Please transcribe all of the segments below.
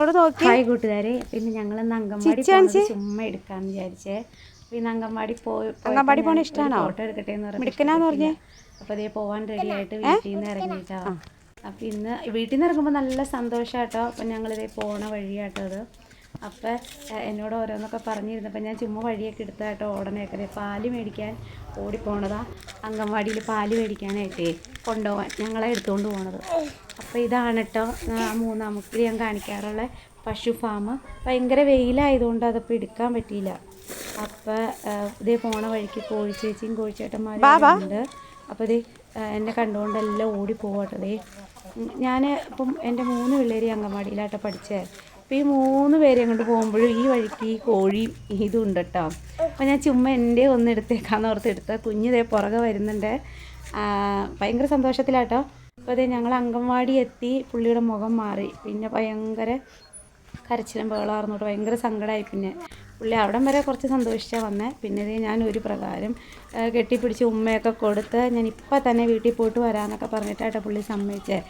Hi കൂട്ടുകാരെ, പിന്നെ ഞങ്ങളൊന്ന് അങ്കൻവാടി ചുമ്മാ എടുക്കാന്ന് വിചാരിച്ചേ. പിന്നെ അങ്കൻവാടി പോകാൻ ഇഷ്ടമാണോ? ഫോട്ടോ എടുക്കട്ടെ എന്ന് പറഞ്ഞു. അപ്പോൾ അതേ പോകാൻ റെഡി ആയിട്ട് വീട്ടിൽ നിന്ന് ഇറങ്ങിയിട്ടോ. അപ്പം ഇന്ന് വീട്ടിൽ നിന്ന് ഇറങ്ങുമ്പോൾ നല്ല സന്തോഷമാട്ടോ. അപ്പം ഞങ്ങളിതേ പോണ വഴിയാട്ടോ അത്. അപ്പം എന്നോട് ഓരോന്നൊക്കെ പറഞ്ഞിരുന്നപ്പോൾ ഞാൻ ചുമ്മാ വഴിയൊക്കെ എടുത്താട്ടോ ഓടണേക്കതെ. പാല് മേടിക്കാൻ ഓടിപ്പോണതാ. അങ്കൻവാടിയിൽ പാല് മേടിക്കാനായിട്ടേ കൊണ്ടുപോകാൻ ഞങ്ങളെ എടുത്തുകൊണ്ട് പോണത്. അപ്പോൾ ഇതാണ് കേട്ടോ മൂന്നാമത്തെ ഞാൻ കാണിക്കാറുള്ള പശു ഫാം. ഭയങ്കര വെയിലായതുകൊണ്ട് അതപ്പോൾ എടുക്കാൻ പറ്റിയില്ല. അപ്പോൾ ഇതേ പോണ വഴിക്ക് കോഴിച്ചേച്ചിയും കോഴിച്ചേട്ടന്മാരും ഉണ്ട്. അപ്പോൾ ഇത് എന്നെ കണ്ടുകൊണ്ടെല്ലാം ഓടി പോകട്ടതേ. ഞാൻ ഇപ്പം എൻ്റെ 3 പിള്ളേർ അങ്കൻവാടിയിലാട്ടോ പഠിച്ചത്. അപ്പോൾ ഈ 3 പേരെയും കൊണ്ട് പോകുമ്പോഴും ഈ വഴിക്ക് ഈ കോഴിയും ഇതും ഉണ്ട് കേട്ടോ. അപ്പോൾ ഞാൻ ചുമ്മാ എൻ്റെ ഒന്ന് എടുത്തേക്കാന്ന് ഓർത്ത് എടുത്ത കുഞ്ഞിതേ പുറകെ വരുന്നുണ്ട്. ഭയങ്കര സന്തോഷത്തിലാട്ടോ. അപ്പോൾ അതേ ഞങ്ങൾ അങ്കൻവാടി എത്തി. പുള്ളിയുടെ മുഖം മാറി. പിന്നെ ഭയങ്കര കരച്ചിലും ബഹളമാർന്നോട്ട് ഭയങ്കര സങ്കടമായി. പിന്നെ പുള്ളി അവിടം വരെ കുറച്ച് സന്തോഷിച്ചാണ് വന്നത്. പിന്നെ ഇതേ ഞാൻ ഒരു പ്രകാരം കെട്ടിപ്പിടിച്ച് ഉമ്മയൊക്കെ കൊടുത്ത് ഞാൻ ഇപ്പം തന്നെ വീട്ടിൽ പോയിട്ട് വരാമെന്നൊക്കെ പറഞ്ഞിട്ടാട്ടോ പുള്ളി സമ്മതിച്ചേ.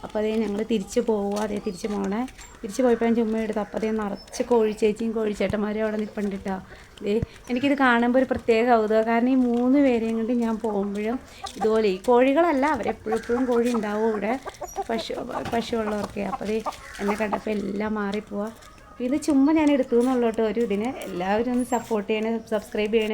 അപ്പോൾ അതേ ഞങ്ങൾ തിരിച്ച് പോവുക. അതേ തിരിച്ച് പോയപ്പോൾ ഞാൻ ചുമ്മാ എടുത്തു. അപ്പോൾ അതേ നിറച്ച് കോഴിച്ചേച്ചിയും കോഴിച്ചേട്ടന്മാരും അവിടെ നിൽപ്പണ്ടിട്ടോ. അതേ എനിക്കിത് കാണുമ്പോൾ ഒരു പ്രത്യേക കൗതുകം. കാരണം ഈ 3 പേരെയും കൊണ്ട് ഞാൻ പോകുമ്പോഴും ഇതുപോലെ ഈ കോഴികളല്ല, അവരെപ്പോഴും കോഴി ഉണ്ടാവും ഇവിടെ, പശു ഉള്ളവർക്ക്. അപ്പോൾ അതേ എന്നെ കണ്ടപ്പോൾ എല്ലാം മാറിപ്പോവുക. അപ്പോൾ ഇത് ചുമ്മാ ഞാൻ എടുത്തു എന്നുള്ളൂ കേട്ടോ ഒരു ഇതിന്. എല്ലാവരും ഒന്ന് സപ്പോർട്ട് ചെയ്യണേ, സബ്സ്ക്രൈബ് ചെയ്യണേ.